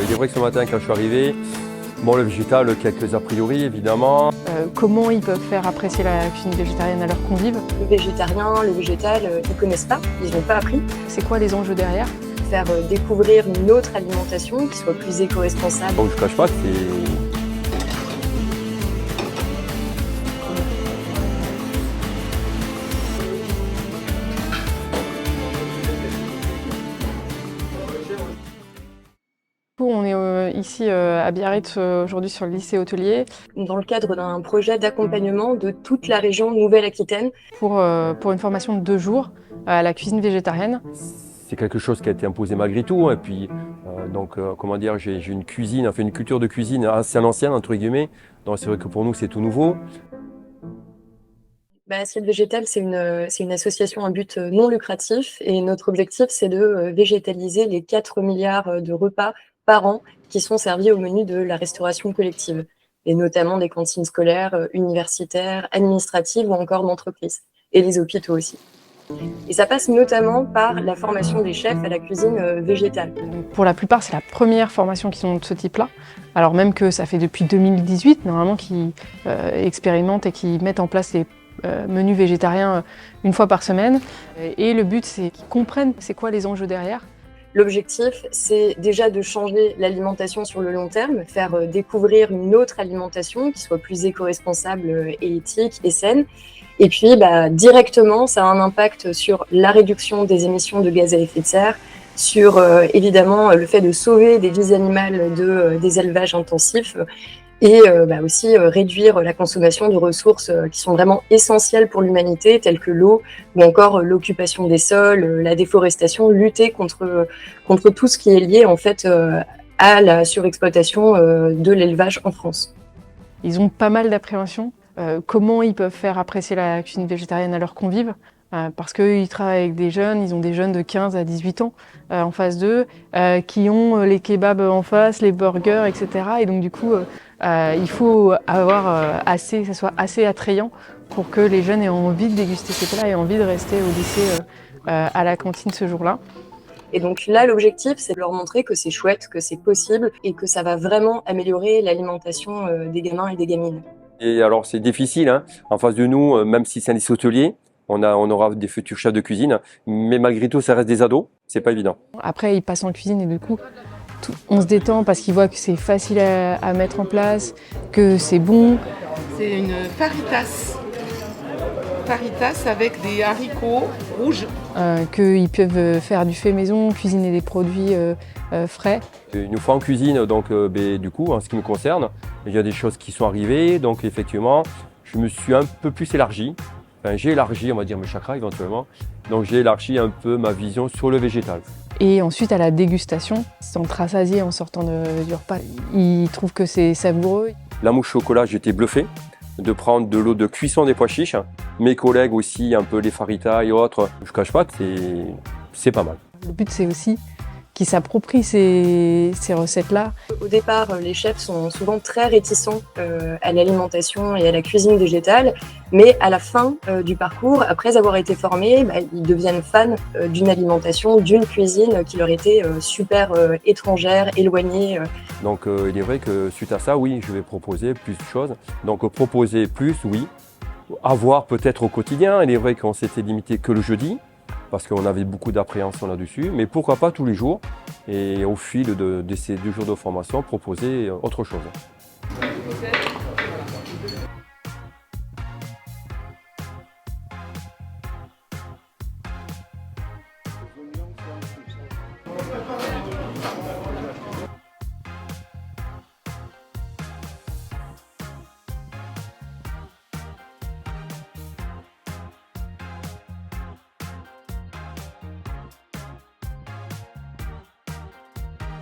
Il est vrai que ce matin, quand je suis arrivé, bon, le végétal, quelques a priori, évidemment. Comment ils peuvent faire apprécier la cuisine végétarienne à leurs convives? Le végétarien, le végétal, ils ne connaissent pas, ils n'ont pas appris. C'est quoi les enjeux derrière? Faire découvrir une autre alimentation qui soit plus éco-responsable. Donc je ne cache pas que c'est... On est ici à Biarritz aujourd'hui sur le lycée hôtelier Dans le cadre d'un projet d'accompagnement de toute la région Nouvelle-Aquitaine. pour une formation de 2 jours à la cuisine végétarienne. C'est quelque chose qui a été imposé malgré tout. Et puis, comment dire, j'ai une cuisine, enfin une culture de cuisine assez à l'ancienne, entre guillemets. Donc c'est vrai que pour nous, c'est tout nouveau. Assiette Végétale, c'est une association à but non lucratif et notre objectif, c'est de végétaliser les 4 milliards de repas par an qui sont servis au menu de la restauration collective, et notamment des cantines scolaires, universitaires, administratives ou encore d'entreprises, et les hôpitaux aussi. Et ça passe notamment par la formation des chefs à la cuisine végétale. Pour la plupart, c'est la première formation qu'ils ont de ce type-là, alors même que ça fait depuis 2018 normalement qu'ils expérimentent et qu'ils mettent en place les menus végétariens une fois par semaine. Et le but, c'est qu'ils comprennent c'est quoi les enjeux derrière. L'objectif, c'est déjà de changer l'alimentation sur le long terme, faire découvrir une autre alimentation qui soit plus éco-responsable et éthique et saine. Et puis, directement, ça a un impact sur la réduction des émissions de gaz à effet de serre, sur évidemment le fait de sauver des vies animales des élevages intensifs, et aussi réduire la consommation de ressources qui sont vraiment essentielles pour l'humanité, telles que l'eau ou encore l'occupation des sols, la déforestation, lutter contre tout ce qui est lié en fait à la surexploitation de l'élevage en France. Ils ont pas mal d'appréhension. Comment ils peuvent faire apprécier la cuisine végétarienne à leurs convives? Parce qu'ils travaillent avec des jeunes, ils ont des jeunes de 15 à 18 ans en face d'eux, qui ont les kebabs en face, les burgers, etc. Et donc du coup, il faut avoir que ça soit assez attrayant pour que les jeunes aient envie de déguster ces plats et envie de rester au lycée à la cantine ce jour-là. Et donc là, l'objectif, c'est de leur montrer que c'est chouette, que c'est possible et que ça va vraiment améliorer l'alimentation des gamins et des gamines. Et alors c'est difficile, hein. En face de nous, même si c'est un lycée hôtelier, on aura des futurs chefs de cuisine, mais malgré tout, ça reste des ados, c'est pas évident. Après, ils passent en cuisine et du coup, on se détend parce qu'ils voient que c'est facile à mettre en place, que c'est bon. C'est une faritas. Faritas avec des haricots rouges. Qu'ils peuvent faire du fait maison, cuisiner des produits frais. Une fois en cuisine, donc du coup, en ce qui me concerne, il y a des choses qui sont arrivées, donc effectivement, je me suis un peu plus élargi. Enfin, j'ai élargi, on va dire, mes chakras éventuellement. Donc j'ai élargi un peu ma vision sur le végétal. Et ensuite, à la dégustation, sans être rassasié en sortant du repas, ils trouvent que c'est savoureux. La mousse chocolat, j'étais bluffé de prendre de l'eau de cuisson des pois chiches. Mes collègues aussi, un peu les faritas et autres. Je ne cache pas que c'est pas mal. Le but, c'est aussi qu'ils s'approprient ces recettes-là. Au départ, les chefs sont souvent très réticents à l'alimentation et à la cuisine végétale, mais à la fin du parcours, après avoir été formés, ils deviennent fans d'une alimentation, d'une cuisine qui leur était super étrangère, éloignée. Donc il est vrai que suite à ça, oui, je vais proposer plus de choses. Donc proposer plus, oui. Avoir peut-être au quotidien, il est vrai qu'on s'était limité que le jeudi, parce qu'on avait beaucoup d'appréhension là-dessus, mais pourquoi pas tous les jours, et au fil de ces 2 jours de formation, proposer autre chose.